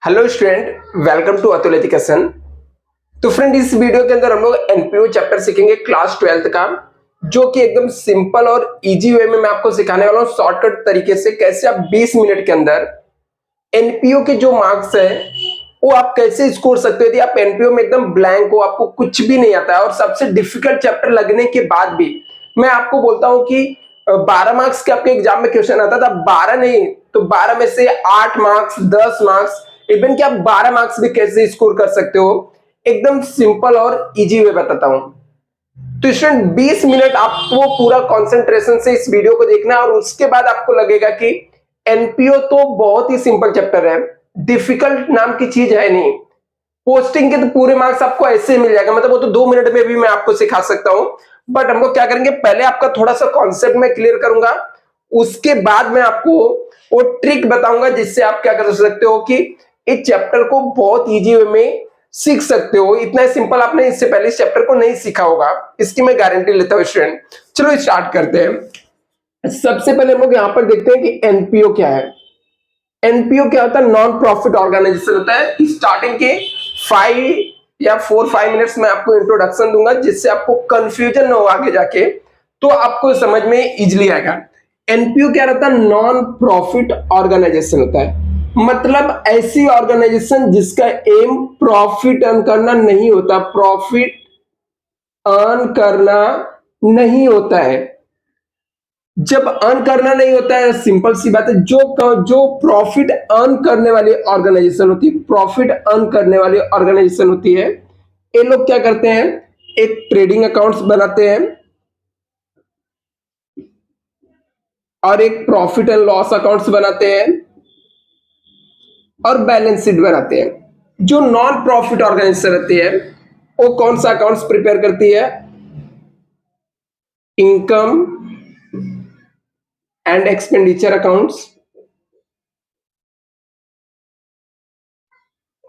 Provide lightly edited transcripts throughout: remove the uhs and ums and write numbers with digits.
Hello student, welcome to Atul Education. तो friend, इस video के अंदर हम लोग एनपीओ चैप्टर सीखेंगे क्लास 12th का, जो कि एकदम सिंपल और इजी वे में मैं आपको सिखाने वाला हूँ शॉर्टकट तरीके से कैसे आप 20 मिनट के अंदर एनपीओ के जो मार्क्स है वो आप कैसे स्कोर सकते हो। यदि आप एनपीओ में एकदम ब्लैंक हो, आपको कुछ भी नहीं आता है और सबसे डिफिकल्ट चैप्टर लगने के बाद भी मैं आपको बोलता हूं कि 12 मार्क्स के आपके एग्जाम में क्वेश्चन आता था, 12 नहीं तो 12 में से 8 मार्क्स, 10 मार्क्स, इवन कि आप 12 मार्क्स भी कैसे स्कोर कर सकते हो, एकदम सिंपल और इजी वे बताता हूं। तो स्टूडेंट, 20 मिनट आपको पूरा कंसंट्रेशन से इस वीडियो को देखना है और उसके बाद आपको लगेगा कि एनपीओ तो बहुत ही सिंपल चैप्टर है, डिफिकल्ट नाम की चीज है नहीं। पोस्टिंग के तो पूरे मार्क्स आपको ऐसे ही मिल जाएगा, मतलब वो तो 2 मिनट में भी मैं आपको सिखा सकता हूं। बट हमको क्या करेंगे, पहले आपका थोड़ा सा कॉन्सेप्ट में क्लियर करूंगा, उसके बाद मैं आपको वो ट्रिक बताऊंगा जिससे आप क्या कर सकते हो कि इस चैप्टर को बहुत इजी वे में सीख सकते हो। इतना सिंपल आपने इससे पहले इस चैप्टर को नहीं सीखा होगा, इसकी मैं गारंटी लेता हूं स्टूडेंट। चलो स्टार्ट करते हैं। सबसे पहले हम लोग यहां पर देखते हैं कि एनपीओ क्या है। एनपीओ क्या होता है? नॉन प्रॉफिट ऑर्गेनाइजेशन होता है। स्टार्टिंग के 4-5 मिनट्स में आपको इंट्रोडक्शन दूंगा जिससे आपको कंफ्यूजन न हो आगे जाके, तो आपको समझ में इजिली आएगा। एनपीओ क्या रहता है? नॉन प्रॉफिट ऑर्गेनाइजेशन होता है, मतलब ऐसी ऑर्गेनाइजेशन जिसका एम प्रॉफिट अर्न करना नहीं होता, प्रॉफिट अर्न करना नहीं होता है। जब अर्न करना नहीं होता है, सिंपल सी बात है, जो प्रॉफिट अर्न करने वाली ऑर्गेनाइजेशन होती है, प्रॉफिट अर्न करने वाली ऑर्गेनाइजेशन होती है, ये लोग क्या करते हैं, एक ट्रेडिंग अकाउंट्स बनाते हैं और एक प्रॉफिट एंड लॉस अकाउंट्स बनाते हैं और बैलेंस शीट बनाते हैं। जो नॉन प्रॉफिट ऑर्गेनाइजेशन रहती है वो कौन सा अकाउंट्स प्रिपेयर करती है? इनकम एंड एक्सपेंडिचर अकाउंट्स,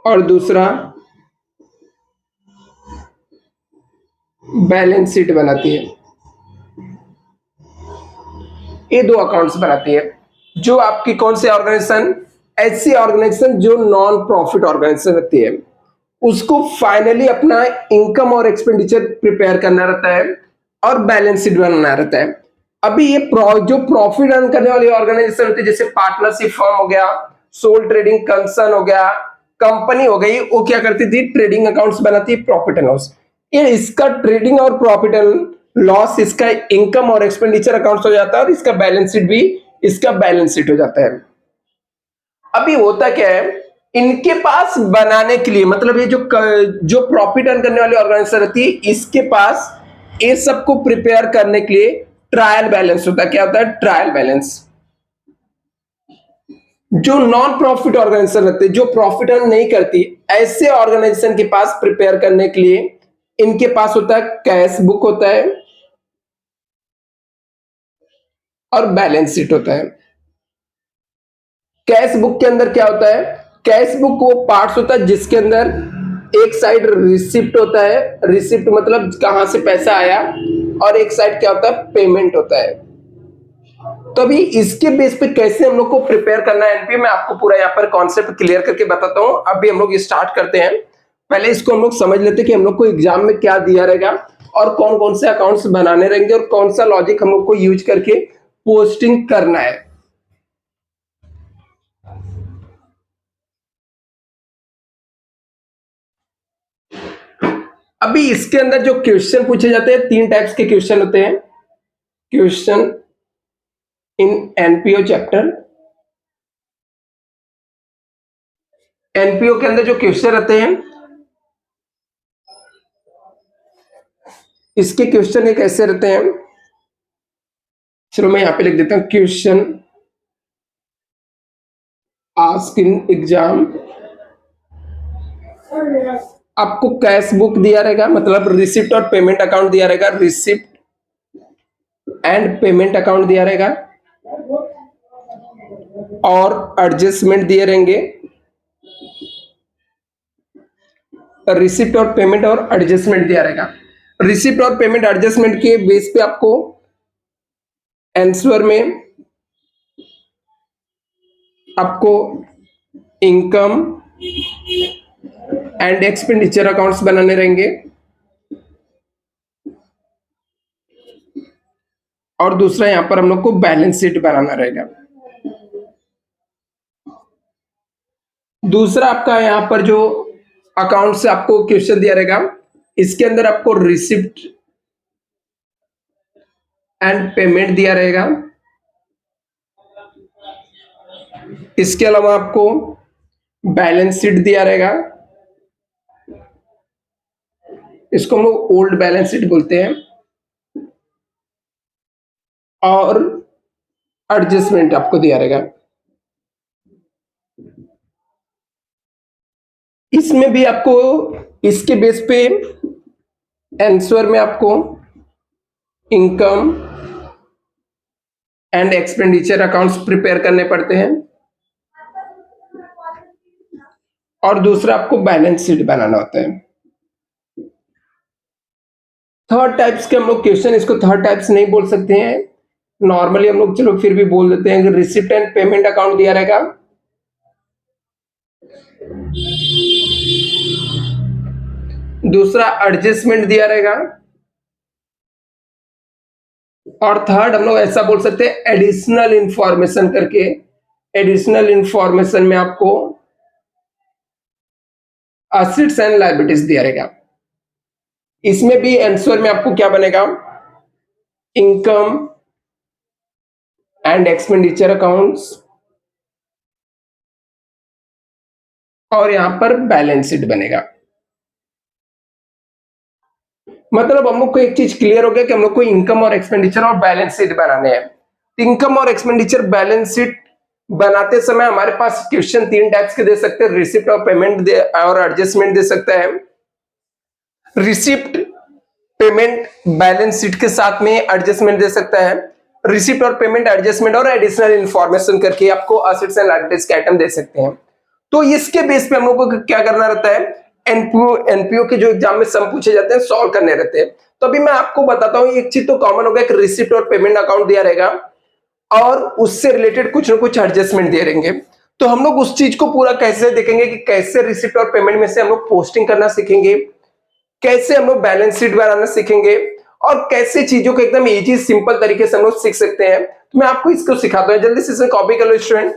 और दूसरा बैलेंस शीट बनाती है। ये दो अकाउंट्स बनाती है। जो आपकी कौन सी ऑर्गेनाइजेशन, ऐसी ऑर्गेनाइजेशन जो नॉन प्रॉफिट ऑर्गेनाइजेशन रहती है, उसको फाइनली अपना इनकम और एक्सपेंडिचर प्रिपेयर करना रहता है और बैलेंस शीट बनाना रहता है। अभी ये जो प्रॉफिट अर्न करने वाली ऑर्गेनाइजेशन होती है, जैसे पार्टनरशिप फर्म हो गया, सोल ट्रेडिंग कंसर्न हो गया, कंपनी हो गई, वो क्या करती थी? ट्रेडिंग अकाउंट्स बनाती है, प्रॉफिट एंड लॉस। ये इसका ट्रेडिंग और प्रॉफिट एंड लॉस, इसका इनकम और एक्सपेंडिचर अकाउंट्स हो जाता है और इसका बैलेंस शीट भी इसका बैलेंस शीट हो जाता है। अभी होता क्या है, इनके पास बनाने के लिए, मतलब ये जो प्रॉफिट अर्न करने वाली ऑर्गेनाइजेशन रहती है, इसके पास ये सबको प्रिपेयर करने के लिए ट्रायल बैलेंस होता है। क्या होता है? Trial balance. जो नॉन प्रॉफिट ऑर्गेनाइजेशन रहते हैं, जो प्रॉफिट अर्न नहीं करती, ऐसे ऑर्गेनाइजेशन के पास प्रिपेयर करने के लिए इनके पास होता है कैश बुक होता है और बैलेंस शीट होता है। कैश बुक के अंदर क्या होता है? कैश बुक वो पार्ट्स होता है जिसके अंदर एक साइड रिसिप्ट होता है, रिसिप्ट मतलब कहां से पैसा आया, और एक साइड क्या होता है? पेमेंट होता है। तो अभी इसके बेस पे कैसे हम लोग को प्रिपेयर करना है एनपीओ, मैं आपको पूरा यहाँ पर कॉन्सेप्ट क्लियर करके बताता हूँ। अभी हम लोग स्टार्ट करते हैं। पहले इसको हम लोग समझ लेते हैं कि हम लोग को एग्जाम में क्या दिया रहेगा और कौन कौन से अकाउंट्स बनाने रहेंगे और कौन सा लॉजिक हम लोग को यूज करके पोस्टिंग करना है। अभी इसके अंदर जो क्वेश्चन पूछे जाते हैं, 3 टाइप्स के क्वेश्चन होते हैं। Question in NPO chapter, NPO के अंदर जो क्वेश्चन रहते हैं, इसके क्वेश्चन एक ऐसे रहते हैं। चलो मैं यहां पे लिख देता हूं, क्वेश्चन आस्क इन एग्जाम। आपको कैश बुक दिया रहेगा, मतलब रिसिप्ट और पेमेंट अकाउंट दिया रहेगा, रिसिप्ट एंड पेमेंट अकाउंट दिया रहेगा और एडजस्टमेंट दिए रहेंगे। रिसिप्ट और पेमेंट और एडजस्टमेंट दिया रहेगा। रिसिप्ट और पेमेंट एडजस्टमेंट के बेस पे आपको आंसर में आपको इनकम एंड एक्सपेंडिचर अकाउंट्स बनाने रहेंगे, और दूसरा यहां पर हम लोग को बैलेंस शीट बनाना रहेगा। दूसरा आपका यहां पर जो अकाउंट से आपको क्वेश्चन दिया रहेगा, इसके अंदर आपको रिसिप्ट एंड पेमेंट दिया रहेगा। इसके अलावा आपको बैलेंस शीट दिया रहेगा, इसको हम लोग ओल्ड बैलेंस शीट बोलते हैं, और एडजस्टमेंट आपको दिया रहेगा। इसमें भी आपको इसके बेस पे आंसर में आपको income and expenditure accounts prepare करने पड़ते हैं, और दूसरा आपको बैलेंस शीट बनाना होता है। थर्ड टाइप्स के हम लोग क्वेश्चन, इसको थर्ड टाइप्स नहीं बोल सकते हैं, नॉर्मली हम लोग चलो फिर भी बोल देते हैं कि रिसिप्ट एंड पेमेंट अकाउंट दिया रहेगा, दूसरा एडजस्टमेंट दिया रहेगा, और थर्ड हम लोग ऐसा बोल सकते हैं एडिशनल इंफॉर्मेशन करके। एडिशनल इंफॉर्मेशन में आपको असेट्स एंड लायबिलिटीज दिया रहेगा। इसमें भी आंसर में आपको क्या बनेगा, इनकम एंड एक्सपेंडिचर अकाउंट्स, और यहां पर बैलेंस शीट बनेगा। मतलब हम लोग को एक चीज क्लियर हो गया कि हम लोग को इनकम और एक्सपेंडिचर और बैलेंस शीट बनाने हैं। इनकम और एक्सपेंडिचर बैलेंस शीट बनाते समय हमारे पास क्वेश्चन तीन टाइप्स के दे सकते हैं, रिसिप्ट और पेमेंट और एडजस्टमेंट दे सकता है। रिसिप्ट, पेमेंट, बैलेंस शीट के साथ में एडजस्टमेंट दे सकता है। रिसिप्ट और पेमेंट, एडजस्टमेंट और एडिशनल इंफॉर्मेशन करके आपको असेट्स एंड लायबिलिटीज के आइटम दे सकते हैं। तो इसके बेस पे हम लोग को क्या करना रहता है, एनपीओ के जो एग्जाम में सम पूछे जाते हैं सॉल्व करने रहते हैं। तो अभी मैं आपको बताता हूं, एक चीज तो कॉमन होगा कि रिसिप्ट और पेमेंट अकाउंट दिया रहेगा, और उससे रिलेटेड कुछ ना कुछ एडजस्टमेंट दे रहेंगे। तो हम लोग उस चीज को पूरा कैसे देखेंगे कि कैसे रिसिप्ट और पेमेंट में से हम लोग पोस्टिंग करना सीखेंगे, कैसे हम लोग बैलेंस शीट बनाना सीखेंगे, और कैसे चीजों को एकदम इजी सिंपल तरीके से हम लोग सीख सकते हैं। तो मैं आपको इसको सिखाता हूं, जल्दी से इसे कॉपी कर लो स्टूडेंट।